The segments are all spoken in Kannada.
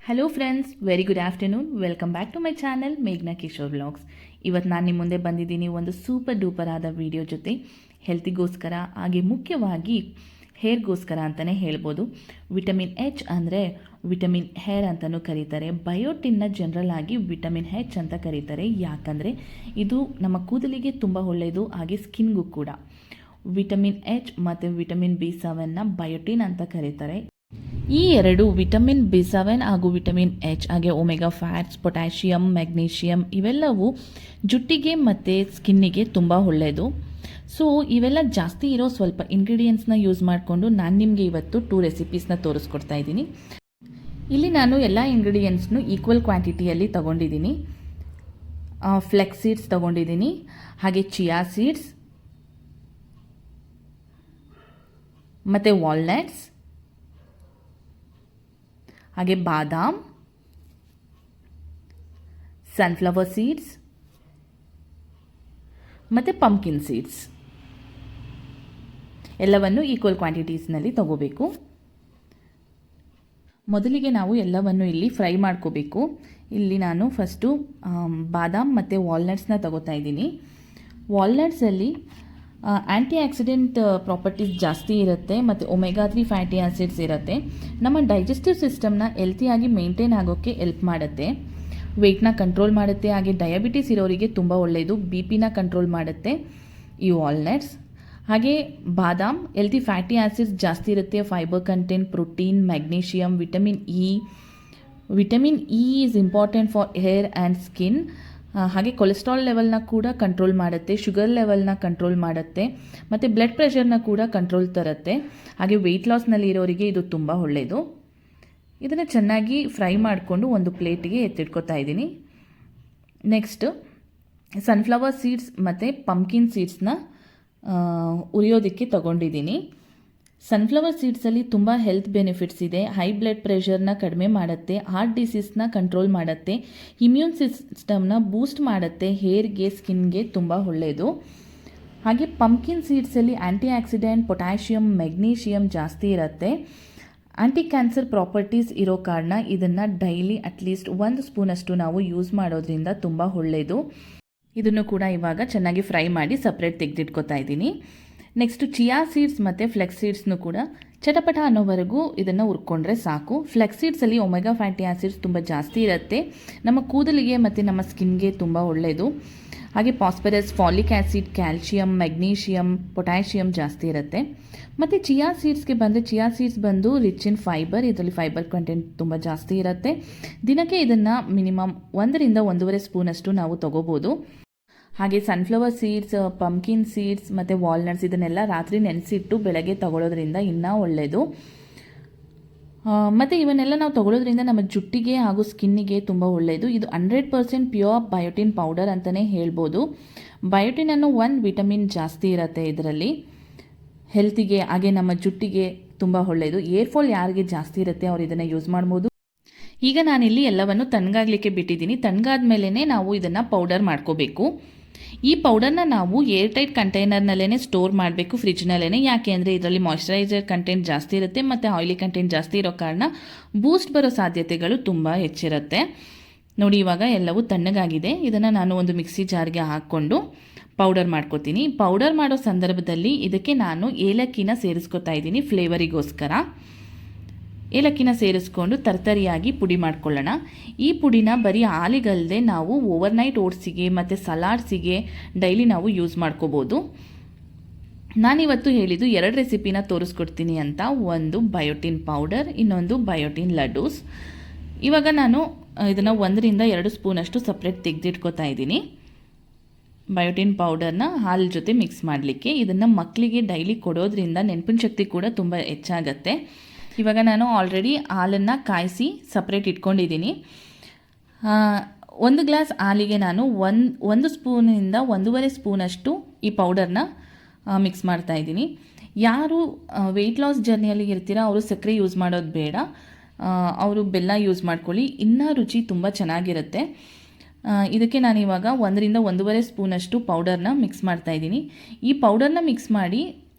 Hello friends, very good afternoon. Welcome back to my channel ಮೇಘ್ನಾ ಕಿಶೋರ್ ವ್ಲಾಗ್ಸ್. ಇವತ್ತು ನಾನು ನಿಮ್ಮ ಮುಂದೆ ಬಂದಿದ್ದೀನಿ ಒಂದು ಸೂಪರ್ ಡೂಪರ್ ಆದ ವಿಡಿಯೋ ಜೊತೆ. ಹೆಲ್ತಿಗೋಸ್ಕರ ಹಾಗೆ ಮುಖ್ಯವಾಗಿ ಹೇರ್ಗೋಸ್ಕರ ಅಂತಲೇ ಹೇಳ್ಬೋದು. ವಿಟಮಿನ್ ಎಚ್ ಅಂದರೆ ವಿಟಮಿನ್ ಹೇರ್ ಅಂತಲೂ ಕರೀತಾರೆ. ಬಯೋಟಿನ್ನ ಜನರಲ್ ಆಗಿ ವಿಟಮಿನ್ ಎಚ್ ಅಂತ ಕರೀತಾರೆ. ಯಾಕಂದರೆ ಇದು ನಮ್ಮ ಕೂದಲಿಗೆ ತುಂಬ ಒಳ್ಳೆಯದು, ಹಾಗೆ ಸ್ಕಿನ್ಗೂ ಕೂಡ. ವಿಟಮಿನ್ ಎಚ್ ಮತ್ತು ವಿಟಮಿನ್ B7ನ ಬಯೋಟಿನ್ ಅಂತ ಕರೀತಾರೆ. ಈ ಎರಡು ವಿಟಮಿನ್ B7 ಹಾಗೂ ವಿಟಮಿನ್ ಎಚ್ ಹಾಗೆ ಒಮೆಗಾ ಫ್ಯಾಟ್ಸ್, ಪೊಟ್ಯಾಷಿಯಮ್, ಮ್ಯಾಗ್ನೀಷಿಯಮ್ ಇವೆಲ್ಲವೂ ಜುಟ್ಟಿಗೆ ಮತ್ತು ಸ್ಕಿನ್ನಿಗೆ ತುಂಬ ಒಳ್ಳೆಯದು. ಸೊ ಇವೆಲ್ಲ ಜಾಸ್ತಿ ಇರೋ ಸ್ವಲ್ಪ ಇಂಗ್ರೀಡಿಯೆಂಟ್ಸ್ನ ಯೂಸ್ ಮಾಡಿಕೊಂಡು ನಾನು ನಿಮಗೆ ಇವತ್ತು 2 ರೆಸಿಪೀಸ್ನ ತೋರಿಸ್ಕೊಡ್ತಾ ಇದ್ದೀನಿ. ಇಲ್ಲಿ ನಾನು ಎಲ್ಲ ಇಂಗ್ರೀಡಿಯೆಂಟ್ಸ್ನು ಈಕ್ವಲ್ ಕ್ವಾಂಟಿಟಿಯಲ್ಲಿ ತೊಗೊಂಡಿದ್ದೀನಿ. ಫ್ಲೆಕ್ಸ್ ಸೀಡ್ಸ್ ತೊಗೊಂಡಿದ್ದೀನಿ, ಹಾಗೆ ಚಿಯಾ ಸೀಡ್ಸ್ ಮತ್ತು ವಾಲ್ನಟ್ಸ್, ಹಾಗೆ ಬಾದಾಮ್, ಸನ್ಫ್ಲವರ್ ಸೀಡ್ಸ್ ಮತ್ತು ಪಂಪ್ಕಿನ್ ಸೀಡ್ಸ್ ಎಲ್ಲವನ್ನು ಈಕ್ವಲ್ ಕ್ವಾಂಟಿಟೀಸ್ನಲ್ಲಿ ತಗೋಬೇಕು. ಮೊದಲಿಗೆ ನಾವು ಎಲ್ಲವನ್ನು ಇಲ್ಲಿ ಫ್ರೈ ಮಾಡ್ಕೋಬೇಕು. ಇಲ್ಲಿ ನಾನು ಫಸ್ಟು ಬಾದಾಮ್ ಮತ್ತು ವಾಲ್ನಟ್ಸ್ನ ತಗೋತಾ ಇದ್ದೀನಿ. ವಾಲ್ನಟ್ಸಲ್ಲಿ ಆ್ಯಂಟಿ ಆಕ್ಸಿಡೆಂಟ್ ಪ್ರಾಪರ್ಟೀಸ್ ಜಾಸ್ತಿ ಇರುತ್ತೆ ಮತ್ತು ಒಮೆಗಾ 3 ಫ್ಯಾಟಿ ಆ್ಯಸಿಡ್ಸ್ ಇರುತ್ತೆ. ನಮ್ಮ ಡೈಜೆಸ್ಟಿವ್ ಸಿಸ್ಟಮ್ನ ಹೆಲ್ತಿಯಾಗಿ ಮೇಂಟೈನ್ ಆಗೋಕ್ಕೆ ಎಲ್ಪ್ ಮಾಡುತ್ತೆ. ವೆಯ್ಟ್ನ ಕಂಟ್ರೋಲ್ ಮಾಡುತ್ತೆ, ಹಾಗೆ ಡಯಾಬಿಟಿಸ್ ಇರೋರಿಗೆ ತುಂಬ ಒಳ್ಳೆಯದು. BP ಕಂಟ್ರೋಲ್ ಮಾಡುತ್ತೆ ಈ ವಾಲ್ನಟ್ಸ್. ಹಾಗೆ ಬಾದಾಮ್ ಹೆಲ್ತಿ ಫ್ಯಾಟಿ ಆ್ಯಸಿಡ್ಸ್ ಜಾಸ್ತಿ ಇರುತ್ತೆ, fibre content, protein, magnesium, vitamin E is important for hair and skin. ಹಾಗೆ ಕೊಲೆಸ್ಟ್ರಾಲ್ ಲೆವೆಲ್ನ ಕೂಡ ಕಂಟ್ರೋಲ್ ಮಾಡುತ್ತೆ, ಶುಗರ್ ಲೆವೆಲ್ನ ಕಂಟ್ರೋಲ್ ಮಾಡುತ್ತೆ ಮತ್ತು ಬ್ಲಡ್ ಪ್ರೆಷರ್ನ ಕೂಡ ಕಂಟ್ರೋಲ್ ತರುತ್ತೆ. ಹಾಗೆ ವೆಯ್ಟ್ ಲಾಸ್ನಲ್ಲಿ ಇರೋರಿಗೆ ಇದು ತುಂಬ ಒಳ್ಳೆಯದು. ಇದನ್ನು ಚೆನ್ನಾಗಿ ಫ್ರೈ ಮಾಡಿಕೊಂಡು ಒಂದು ಪ್ಲೇಟಿಗೆ ಎತ್ತಿಟ್ಕೊತಾ ಇದ್ದೀನಿ. ನೆಕ್ಸ್ಟ್ ಸನ್ಫ್ಲವರ್ ಸೀಡ್ಸ್ ಮತ್ತು ಪಂಪ್ಕಿನ್ ಸೀಡ್ಸ್ನ ಉರಿಯೋದಕ್ಕೆ ತಗೊಂಡಿದ್ದೀನಿ. ಸನ್ಫ್ಲವರ್ ಸೀಡ್ಸಲ್ಲಿ ತುಂಬ ಹೆಲ್ತ್ ಬೆನಿಫಿಟ್ಸ್ ಇದೆ. ಹೈ ಬ್ಲಡ್ ಪ್ರೆಷರ್ನ ಕಡಿಮೆ ಮಾಡುತ್ತೆ, ಹಾರ್ಟ್ ಡಿಸೀಸ್ನ ಕಂಟ್ರೋಲ್ ಮಾಡುತ್ತೆ, ಇಮ್ಯೂನ್ ಸಿಸ್ಟಮ್ನ ಬೂಸ್ಟ್ ಮಾಡುತ್ತೆ, ಹೇರ್ಗೆ, ಸ್ಕಿನ್ಗೆ ತುಂಬ ಒಳ್ಳೆಯದು. ಹಾಗೆ ಪಂಪ್ಕಿನ್ ಸೀಡ್ಸಲ್ಲಿ ಆ್ಯಂಟಿ ಆಕ್ಸಿಡೆಂಟ್, ಪೊಟ್ಯಾಷಿಯಮ್, ಮೆಗ್ನೀಷಿಯಮ್ ಜಾಸ್ತಿ ಇರುತ್ತೆ. ಆ್ಯಂಟಿ ಕ್ಯಾನ್ಸರ್ ಪ್ರಾಪರ್ಟೀಸ್ ಇರೋ ಕಾರಣ ಇದನ್ನು ಡೈಲಿ ಅಟ್ಲೀಸ್ಟ್ 1 ಸ್ಪೂನಷ್ಟು ನಾವು ಯೂಸ್ ಮಾಡೋದ್ರಿಂದ ತುಂಬ ಒಳ್ಳೆಯದು. ಇದನ್ನು ಕೂಡ ಇವಾಗ ಚೆನ್ನಾಗಿ ಫ್ರೈ ಮಾಡಿ ಸಪ್ರೇಟ್ ತೆಗೆದಿಟ್ಕೊತಾ ಇದ್ದೀನಿ. ನೆಕ್ಸ್ಟು ಚಿಯಾ ಸೀಡ್ಸ್ ಮತ್ತು ಫ್ಲೆಕ್ಸ್ ಸೀಡ್ಸ್ನು ಕೂಡ ಚಟಪಟ ಅನ್ನೋವರೆಗೂ ಇದನ್ನು ಹುರ್ಕೊಂಡ್ರೆ ಸಾಕು. ಫ್ಲೆಕ್ಸ್ ಸೀಡ್ಸಲ್ಲಿ ಒಮೆಗಾ ಫ್ಯಾಟಿ ಆ್ಯಸಿಡ್ಸ್ ತುಂಬ ಜಾಸ್ತಿ ಇರುತ್ತೆ, ನಮ್ಮ ಕೂದಲಿಗೆ ಮತ್ತು ನಮ್ಮ ಸ್ಕಿನ್ಗೆ ತುಂಬ ಒಳ್ಳೆಯದು. ಹಾಗೆ phosphorus, folic acid, calcium, magnesium, potassium ಜಾಸ್ತಿ ಇರುತ್ತೆ. ಮತ್ತು ಚಿಯಾ ಸೀಡ್ಸ್ಗೆ ಬಂದರೆ ಚಿಯಾ ಸೀಡ್ಸ್ ಬಂದು ರಿಚ್ ಇನ್ ಫೈಬರ್. ಇದರಲ್ಲಿ ಫೈಬರ್ ಕಂಟೆಂಟ್ ತುಂಬ ಜಾಸ್ತಿ ಇರುತ್ತೆ. ದಿನಕ್ಕೆ ಇದನ್ನು ಮಿನಿಮಮ್ 1 ರಿಂದ 1.5 ಸ್ಪೂನಷ್ಟು ನಾವು ತೊಗೋಬೋದು. ಹಾಗೆ ಸನ್ಫ್ಲವರ್ ಸೀಡ್ಸ್, ಪಂಪ್ಕಿನ್ ಸೀಡ್ಸ್ ಮತ್ತು ವಾಲ್ನಟ್ಸ್ ಇದನ್ನೆಲ್ಲ ರಾತ್ರಿ ನೆನೆಸಿಟ್ಟು ಬೆಳಗ್ಗೆ ತಗೊಳ್ಳೋದ್ರಿಂದ ಇನ್ನೂ ಒಳ್ಳೆಯದು. ಮತ್ತು ಇವನ್ನೆಲ್ಲ ನಾವು ತಗೊಳ್ಳೋದ್ರಿಂದ ನಮ್ಮ ಜುಟ್ಟಿಗೆ ಹಾಗೂ ಸ್ಕಿನ್ನಿಗೆ ತುಂಬ ಒಳ್ಳೆಯದು. ಇದು 100% ಪ್ಯೂರ್ ಬಯೋಟಿನ್ ಪೌಡರ್ ಅಂತಲೇ ಹೇಳ್ಬೋದು. ಬಯೋಟಿನ್ ಅನ್ನೋ ಒಂದು ವಿಟಮಿನ್ ಜಾಸ್ತಿ ಇರುತ್ತೆ ಇದರಲ್ಲಿ. ಹೆಲ್ತಿಗೆ ಹಾಗೆ ನಮ್ಮ ಜುಟ್ಟಿಗೆ ತುಂಬ ಒಳ್ಳೆಯದು. ಏರ್ ಫಾಲ್ ಯಾರಿಗೆ ಜಾಸ್ತಿ ಇರುತ್ತೆ ಅವ್ರು ಇದನ್ನು ಯೂಸ್ ಮಾಡ್ಬೋದು. ಈಗ ನಾನಿಲ್ಲಿ ಎಲ್ಲವನ್ನು ತಣ್ಣಗಾಗಲಿಕ್ಕೆ ಬಿಟ್ಟಿದ್ದೀನಿ. ತಣ್ಣಗಾದ ಮೇಲೇ ನಾವು ಇದನ್ನು ಪೌಡರ್ ಮಾಡ್ಕೋಬೇಕು. ಈ ಪೌಡರ್ನ ನಾವು ಏರ್ ಟೈಟ್ ಕಂಟೈನರ್ನಲ್ಲೇ ಸ್ಟೋರ್ ಮಾಡಬೇಕು, ಫ್ರಿಜ್ನಲ್ಲೇ. ಯಾಕೆ ಅಂದರೆ ಇದರಲ್ಲಿ ಮಾಯ್ಶ್ಚರೈಸರ್ ಕಂಟೆಂಟ್ ಜಾಸ್ತಿ ಇರುತ್ತೆ ಮತ್ತು ಆಯಿಲಿ ಕಂಟೆಂಟ್ ಜಾಸ್ತಿ ಇರೋ ಕಾರಣ ಬೂಸ್ಟ್ ಬರೋ ಸಾಧ್ಯತೆಗಳು ತುಂಬ ಹೆಚ್ಚಿರುತ್ತೆ. ನೋಡಿ, ಇವಾಗ ಎಲ್ಲವೂ ತಣ್ಣಗಾಗಿದೆ. ಇದನ್ನು ನಾನು ಒಂದು ಮಿಕ್ಸಿ ಜಾರ್ಗೆ ಹಾಕ್ಕೊಂಡು ಪೌಡರ್ ಮಾಡ್ಕೋತೀನಿ. ಪೌಡರ್ ಮಾಡೋ ಸಂದರ್ಭದಲ್ಲಿ ಇದಕ್ಕೆ ನಾನು ಏಲಕ್ಕಿನ ಸೇರಿಸ್ಕೊತಾ ಇದ್ದೀನಿ ಫ್ಲೇವರಿಗೋಸ್ಕರ. ಏಲಕ್ಕಿನ ಸೇರಿಸ್ಕೊಂಡು ತರ್ತರಿಯಾಗಿ ಪುಡಿ ಮಾಡ್ಕೊಳ್ಳೋಣ. ಈ ಪುಡಿನ ಬರೀ ಹಾಲಿಗಲ್ಲದೆ ನಾವು ಓವರ್ನೈಟ್ ಓಟ್ಸಿಗೆ ಮತ್ತು ಸಲಾಡ್ಸಿಗೆ ಡೈಲಿ ನಾವು ಯೂಸ್ ಮಾಡ್ಕೋಬೋದು. ನಾನಿವತ್ತು ಹೇಳಿದ್ದು 2 ರೆಸಿಪಿನ ತೋರಿಸ್ಕೊಡ್ತೀನಿ ಅಂತ. ಒಂದು ಬಯೋಟಿನ್ ಪೌಡರ್, ಇನ್ನೊಂದು ಬಯೋಟಿನ್ ಲಡ್ಡೂಸ್. ಇವಾಗ ನಾನು ಇದನ್ನು 1 ರಿಂದ 2 ಸ್ಪೂನಷ್ಟು ಸಪ್ರೇಟ್ ತೆಗೆದಿಟ್ಕೋತಾ ಇದ್ದೀನಿ. ಬಯೋಟಿನ್ ಪೌಡರ್ನ ಹಾಲು ಜೊತೆ ಮಿಕ್ಸ್ ಮಾಡಲಿಕ್ಕೆ. ಇದನ್ನು ಮಕ್ಕಳಿಗೆ ಡೈಲಿ ಕೊಡೋದ್ರಿಂದ ನೆನಪಿನ ಶಕ್ತಿ ಕೂಡ ತುಂಬ ಹೆಚ್ಚಾಗತ್ತೆ. ಇವಾಗ ನಾನು ಆಲ್ರೆಡಿ ಹಾಲನ್ನು ಕಾಯಿಸಿ ಸಪ್ರೇಟ್ ಇಟ್ಕೊಂಡಿದ್ದೀನಿ. 1 ಗ್ಲಾಸ್ ಹಾಲಿಗೆ ನಾನು 1 ಸ್ಪೂನಿಂದ 1.5 ಸ್ಪೂನಷ್ಟು ಈ ಪೌಡರ್ನ ಮಿಕ್ಸ್ ಮಾಡ್ತಾ ಇದ್ದೀನಿ. ಯಾರು ವೆಯ್ಟ್ ಲಾಸ್ ಜರ್ನಿಯಲ್ಲಿ ಇರ್ತೀರ ಅವರು ಸಕ್ಕರೆ ಯೂಸ್ ಮಾಡೋದು ಬೇಡ, ಅವರು ಬೆಲ್ಲ ಯೂಸ್ ಮಾಡ್ಕೊಳ್ಳಿ, ಇನ್ನೂ ರುಚಿ ತುಂಬ ಚೆನ್ನಾಗಿರುತ್ತೆ. ಇದಕ್ಕೆ ನಾನು ಇವಾಗ 1 ರಿಂದ 1.5 ಸ್ಪೂನಷ್ಟು ಪೌಡರ್ನ ಮಿಕ್ಸ್ ಮಾಡ್ತಾ ಇದ್ದೀನಿ. ಈ ಪೌಡರ್ನ ಮಿಕ್ಸ್ ಮಾಡಿ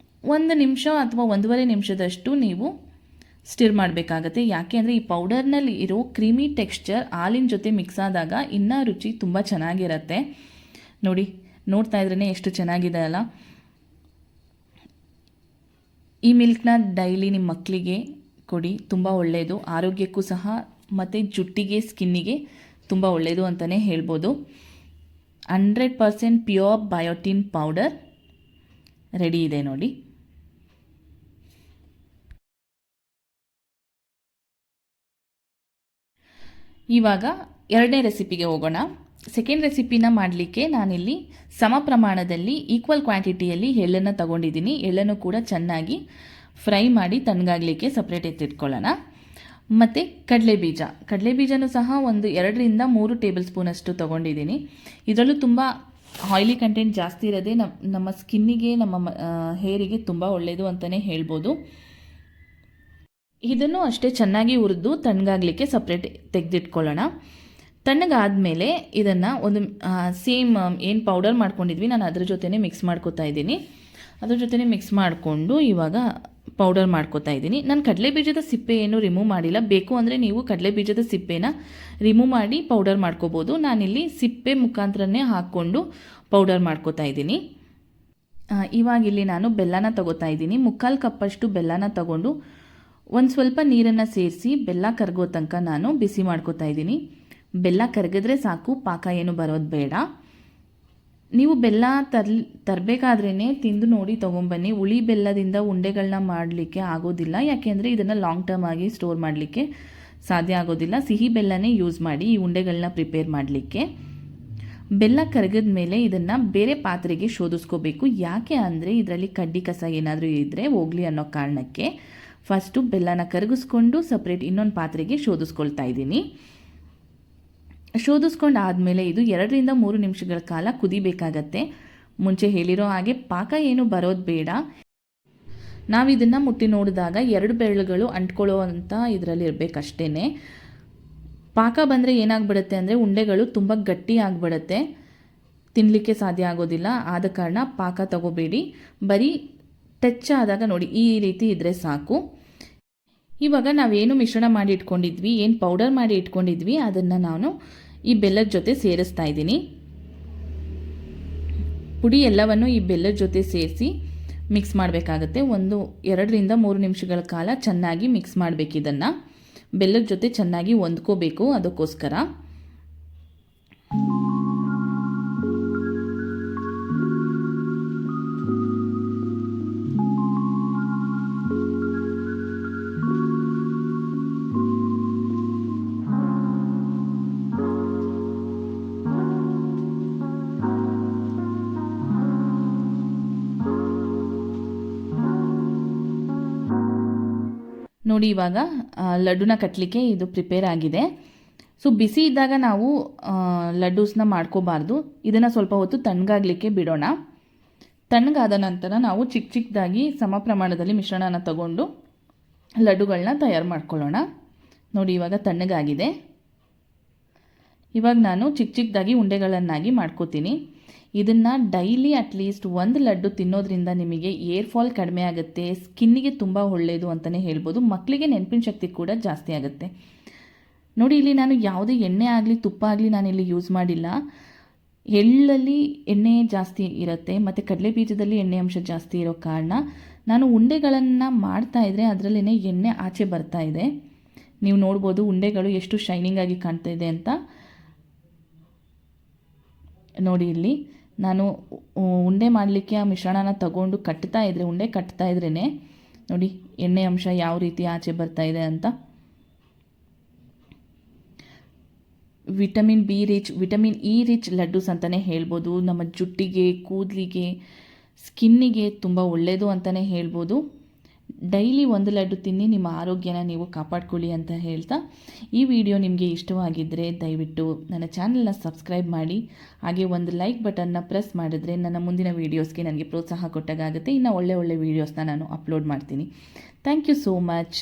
1 ನಿಮಿಷ ಅಥವಾ 1.5 ನಿಮಿಷದಷ್ಟು ನೀವು ಸ್ಟಿರ್ ಮಾಡಬೇಕಾಗತ್ತೆ. ಯಾಕೆ ಅಂದರೆ ಈ ಪೌಡರ್ನಲ್ಲಿ ಇರೋ ಕ್ರೀಮಿ ಟೆಕ್ಸ್ಚರ್ ಹಾಲಿನ ಜೊತೆ ಮಿಕ್ಸ್ ಆದಾಗ ಇನ್ನೂ ರುಚಿ ತುಂಬ ಚೆನ್ನಾಗಿರುತ್ತೆ. ನೋಡಿ, ನೋಡ್ತಾ ಇದ್ರೇ ಎಷ್ಟು ಚೆನ್ನಾಗಿದೆ ಅಲ್ಲ. ಈ ಮಿಲ್ಕ್ನ ಡೈಲಿ ನಿಮ್ಮ ಮಕ್ಕಳಿಗೆ ಕೊಡಿ, ತುಂಬ ಒಳ್ಳೆಯದು, ಆರೋಗ್ಯಕ್ಕೂ ಸಹ ಮತ್ತು ಜುಟ್ಟಿಗೆ ಸ್ಕಿನ್ನಿಗೆ ತುಂಬ ಒಳ್ಳೆಯದು ಅಂತಲೇ ಹೇಳ್ಬೋದು. 100% ಪ್ಯೂರ್ ಬಯೋಟಿನ್ ಪೌಡರ್ ರೆಡಿ ಇದೆ ನೋಡಿ. ಇವಾಗ ಎರಡನೇ ರೆಸಿಪಿಗೆ ಹೋಗೋಣ. ಸೆಕೆಂಡ್ ರೆಸಿಪಿನ ಮಾಡಲಿಕ್ಕೆ ನಾನಿಲ್ಲಿ ಸಮ ಪ್ರಮಾಣದಲ್ಲಿ ಈಕ್ವಲ್ ಕ್ವಾಂಟಿಟಿಯಲ್ಲಿ ಎಳ್ಳನ್ನು ತಗೊಂಡಿದ್ದೀನಿ. ಎಳ್ಳನ್ನು ಕೂಡ ಚೆನ್ನಾಗಿ ಫ್ರೈ ಮಾಡಿ ತಣ್ಣಗಾಗಲಿಕ್ಕೆ ಸಪ್ರೇಟ್ ಎತ್ತಿಟ್ಕೊಳ್ಳೋಣ. ಮತ್ತು ಕಡಲೆಬೀಜನೂ ಸಹ ಒಂದು 2ರಿಂದ 3 ಟೇಬಲ್ ಸ್ಪೂನಷ್ಟು ತೊಗೊಂಡಿದ್ದೀನಿ. ಇದರಲ್ಲೂ ತುಂಬ ಆಯಿಲಿ ಕಂಟೆಂಟ್ ಜಾಸ್ತಿ ಇರೋದೇ ನಮ್ಮ ಸ್ಕಿನ್ನಿಗೆ, ನಮ್ಮ ಹೇರಿಗೆ ತುಂಬ ಒಳ್ಳೆಯದು ಅಂತಲೇ ಹೇಳ್ಬೋದು. ಇದನ್ನು ಅಷ್ಟೇ ಚೆನ್ನಾಗಿ ಹುರಿದು ತಣ್ಣಗಾಗಲಿಕ್ಕೆ ಸಪ್ರೇಟ್ ತೆಗೆದಿಟ್ಕೊಳ್ಳೋಣ. ತಣ್ಣಗಾದಮೇಲೆ ಇದನ್ನು ಒಂದು ಸೇಮ್ ಏನು ಪೌಡರ್ ಮಾಡ್ಕೊಂಡಿದ್ವಿ ನಾನು ಅದ್ರ ಜೊತೆನೇ ಮಿಕ್ಸ್ ಮಾಡ್ಕೋತಾ ಇದ್ದೀನಿ. ಅದ್ರ ಜೊತೆನೇ ಮಿಕ್ಸ್ ಮಾಡಿಕೊಂಡು ಇವಾಗ ಪೌಡರ್ ಮಾಡ್ಕೋತಾ ಇದ್ದೀನಿ. ನಾನು ಕಡಲೆಬೀಜದ ಸಿಪ್ಪೆ ಏನು ರಿಮೂವ್ ಮಾಡಿಲ್ಲ. ಬೇಕು ಅಂದರೆ ನೀವು ಕಡಲೆಬೀಜದ ಸಿಪ್ಪೆನ ರಿಮೂವ್ ಮಾಡಿ ಪೌಡರ್ ಮಾಡ್ಕೋಬೋದು. ನಾನಿಲ್ಲಿ ಸಿಪ್ಪೆ ಮುಖಾಂತರನೇ ಹಾಕ್ಕೊಂಡು ಪೌಡರ್ ಮಾಡ್ಕೋತಾ ಇದ್ದೀನಿ. ಇವಾಗ ಇಲ್ಲಿ ನಾನು ಬೆಲ್ಲನ ತಗೋತಾ ಇದ್ದೀನಿ. 3/4 ಕಪ್ಪಷ್ಟು ಬೆಲ್ಲನ ತಗೊಂಡು ಒಂದು ಸ್ವಲ್ಪ ನೀರನ್ನು ಸೇರಿಸಿ ಬೆಲ್ಲ ಕರಗೋ ತನಕ ನಾನು ಬಿಸಿ ಮಾಡ್ಕೋತಾ ಇದ್ದೀನಿ. ಬೆಲ್ಲ ಕರಗಿದ್ರೆ ಸಾಕು, ಪಾಕ ಏನು ಬರೋದು ಬೇಡ. ನೀವು ಬೆಲ್ಲ ತರಬೇಕಾದ್ರೇ ತಿಂದು ನೋಡಿ ತೊಗೊಂಬನ್ನಿ. ಹುಳಿ ಬೆಲ್ಲದಿಂದ ಉಂಡೆಗಳನ್ನ ಮಾಡಲಿಕ್ಕೆ ಆಗೋದಿಲ್ಲ, ಯಾಕೆಂದರೆ ಇದನ್ನು ಲಾಂಗ್ ಟರ್ಮ್ ಆಗಿ ಸ್ಟೋರ್ ಮಾಡಲಿಕ್ಕೆ ಸಾಧ್ಯ ಆಗೋದಿಲ್ಲ. ಸಿಹಿ ಬೆಲ್ಲನೇ ಯೂಸ್ ಮಾಡಿ ಈ ಉಂಡೆಗಳನ್ನ ಪ್ರಿಪೇರ್ ಮಾಡಲಿಕ್ಕೆ. ಬೆಲ್ಲ ಕರಗಿದ ಮೇಲೆ ಇದನ್ನು ಬೇರೆ ಪಾತ್ರೆಗೆ ಶೋಧಿಸ್ಕೋಬೇಕು. ಯಾಕೆ ಅಂದರೆ ಇದರಲ್ಲಿ ಕಡ್ಡಿ ಕಸ ಏನಾದರೂ ಇದ್ದರೆ ಹೋಗಲಿ ಅನ್ನೋ ಕಾರಣಕ್ಕೆ ಫಸ್ಟು ಬೆಲ್ಲನ ಕರಗಿಸ್ಕೊಂಡು ಸಪ್ರೇಟ್ ಇನ್ನೊಂದು ಪಾತ್ರೆಗೆ ಶೋಧಿಸ್ಕೊಳ್ತಾ ಇದ್ದೀನಿ. ಶೋಧಿಸ್ಕೊಂಡು ಆದಮೇಲೆ ಇದು 2ರಿಂದ 3 ನಿಮಿಷಗಳ ಕಾಲ ಕುದಿಬೇಕಾಗತ್ತೆ. ಮುಂಚೆ ಹೇಳಿರೋ ಹಾಗೆ ಪಾಕ ಏನು ಬರೋದು ಬೇಡ. ನಾವು ಇದನ್ನು ಮುಟ್ಟಿ ನೋಡಿದಾಗ 2 ಬೆರಳುಗಳು ಅಂಟ್ಕೊಳ್ಳೋ ಅಂತ ಇದರಲ್ಲಿ ಇರಬೇಕಷ್ಟೇ. ಪಾಕ ಬಂದರೆ ಏನಾಗ್ಬಿಡುತ್ತೆ ಅಂದರೆ ಉಂಡೆಗಳು ತುಂಬ ಗಟ್ಟಿ ಆಗಿಬಿಡುತ್ತೆ, ತಿನ್ನಲಿಕ್ಕೆ ಸಾಧ್ಯ ಆಗೋದಿಲ್ಲ. ಆದ ಕಾರಣ ಪಾಕ ತಗೋಬೇಡಿ. ಬರೀ ಟಚ್ ಆದಾಗ ನೋಡಿ ಈ ರೀತಿ ಇದ್ದರೆ ಸಾಕು. ಇವಾಗ ನಾವೇನು ಮಿಶ್ರಣ ಮಾಡಿ ಇಟ್ಕೊಂಡಿದ್ವಿ, ಏನು ಪೌಡರ್ ಮಾಡಿ ಇಟ್ಕೊಂಡಿದ್ವಿ, ಅದನ್ನು ನಾನು ಈ ಬೆಲ್ಲದ ಜೊತೆ ಸೇರಿಸ್ತಾ ಇದ್ದೀನಿ. ಪುಡಿ ಎಲ್ಲವನ್ನು ಈ ಬೆಲ್ಲದ ಜೊತೆ ಸೇರಿಸಿ ಮಿಕ್ಸ್ ಮಾಡಬೇಕಾಗತ್ತೆ. 2ರಿಂದ 3 ನಿಮಿಷಗಳ ಕಾಲ ಚೆನ್ನಾಗಿ ಮಿಕ್ಸ್ ಮಾಡಬೇಕು. ಇದನ್ನು ಬೆಲ್ಲದ ಜೊತೆ ಚೆನ್ನಾಗಿ ಹೊಂದ್ಕೋಬೇಕು, ಅದಕ್ಕೋಸ್ಕರ. ನೋಡಿ, ಇವಾಗ ಲಡ್ಡುನ ಕಟ್ಟಲಿಕ್ಕೆ ಇದು ಪ್ರಿಪೇರ್ ಆಗಿದೆ. ಸೊ ಬಿಸಿ ಇದ್ದಾಗ ನಾವು ಲಡ್ಡೂಸ್ನ ಮಾಡ್ಕೋಬಾರ್ದು. ಇದನ್ನು ಸ್ವಲ್ಪ ಹೊತ್ತು ತಣ್ಣಗಾಗಲಿಕ್ಕೆ ಬಿಡೋಣ. ತಣ್ಣಗಾದ ನಂತರ ನಾವು ಚಿಕ್ಕದಾಗಿ ಸಮ ಪ್ರಮಾಣದಲ್ಲಿ ಮಿಶ್ರಣನ ತಗೊಂಡು ಲಡ್ಡುಗಳನ್ನ ತಯಾರು ಮಾಡ್ಕೊಳ್ಳೋಣ. ನೋಡಿ, ಇವಾಗ ತಣ್ಣಗಾಗಿದೆ. ಇವಾಗ ನಾನು ಚಿಕ್ಕದಾಗಿ ಉಂಡೆಗಳನ್ನಾಗಿ ಮಾಡ್ಕೋತೀನಿ. ಇದನ್ನು ಡೈಲಿ ಅಟ್ಲೀಸ್ಟ್ 1 ಲಡ್ಡು ತಿನ್ನೋದ್ರಿಂದ ನಿಮಗೆ ಏರ್ ಫಾಲ್ ಕಡಿಮೆ ಆಗುತ್ತೆ, ಸ್ಕಿನ್ನಿಗೆ ತುಂಬ ಒಳ್ಳೆಯದು ಅಂತಲೇ ಹೇಳ್ಬೋದು. ಮಕ್ಕಳಿಗೆ ನೆನಪಿನ ಶಕ್ತಿ ಕೂಡ ಜಾಸ್ತಿ ಆಗುತ್ತೆ. ನೋಡಿ, ಇಲ್ಲಿ ನಾನು ಯಾವುದೇ ಎಣ್ಣೆ ಆಗಲಿ ತುಪ್ಪ ಆಗಲಿ ನಾನಿಲ್ಲಿ ಯೂಸ್ ಮಾಡಿಲ್ಲ. ಎಳ್ಳಲ್ಲಿ ಎಣ್ಣೆ ಜಾಸ್ತಿ ಇರುತ್ತೆ ಮತ್ತು ಕಡಲೆಬೀಜದಲ್ಲಿ ಎಣ್ಣೆ ಅಂಶ ಜಾಸ್ತಿ ಇರೋ ಕಾರಣ ನಾನು ಉಂಡೆಗಳನ್ನು ಮಾಡ್ತಾಯಿದ್ರೆ ಅದರಲ್ಲೇ ಎಣ್ಣೆ ಆಚೆ ಬರ್ತಾ ಇದೆ. ನೀವು ನೋಡ್ಬೋದು ಉಂಡೆಗಳು ಎಷ್ಟು ಶೈನಿಂಗ್ ಆಗಿ ಕಾಣ್ತಾ ಇದೆ ಅಂತ. ನೋಡಿ, ಇಲ್ಲಿ ನಾನು ಉಂಡೆ ಮಾಡಲಿಕ್ಕೆ ಆ ಮಿಶ್ರಣನ ತಗೊಂಡು ಉಂಡೆ ಕಟ್ತಾ ಇದ್ರೇ ನೋಡಿ ಎಣ್ಣೆ ಅಂಶ ಯಾವ ರೀತಿ ಆಚೆ ಬರ್ತಾ ಇದೆ ಅಂತ. ವಿಟಮಿನ್ ಇ ರಿಚ್ ಲಡ್ಡೂಸ್ ಅಂತಲೇ ಹೇಳ್ಬೋದು. ನಮ್ಮ ಜುಟ್ಟಿಗೆ, ಕೂದಲಿಗೆ, ಸ್ಕಿನ್ನಿಗೆ ತುಂಬ ಒಳ್ಳೆಯದು ಅಂತಲೇ ಹೇಳ್ಬೋದು. ಡೈಲಿ 1 ಲಡ್ಡು ತಿನ್ನಿ, ನಿಮ್ಮ ಆರೋಗ್ಯನ ನೀವು ಕಾಪಾಡ್ಕೊಳ್ಳಿ ಅಂತ ಹೇಳ್ತಾ, ಈ ವಿಡಿಯೋ ನಿಮಗೆ ಇಷ್ಟವಾಗಿದ್ದರೆ ದಯವಿಟ್ಟು ನನ್ನ ಚಾನಲ್ನ ಸಬ್ಸ್ಕ್ರೈಬ್ ಮಾಡಿ. ಹಾಗೆ ಒಂದು ಲೈಕ್ ಬಟನ್ನ ಪ್ರೆಸ್ ಮಾಡಿದ್ರೆ ನನ್ನ ಮುಂದಿನ ವೀಡಿಯೋಸ್ಗೆ ನನಗೆ ಪ್ರೋತ್ಸಾಹ ಕೊಟ್ಟಾಗುತ್ತೆ. ಇನ್ನು ಒಳ್ಳೆ ವೀಡಿಯೋಸ್ನ ನಾನು ಅಪ್ಲೋಡ್ ಮಾಡ್ತೀನಿ. Thank you so much.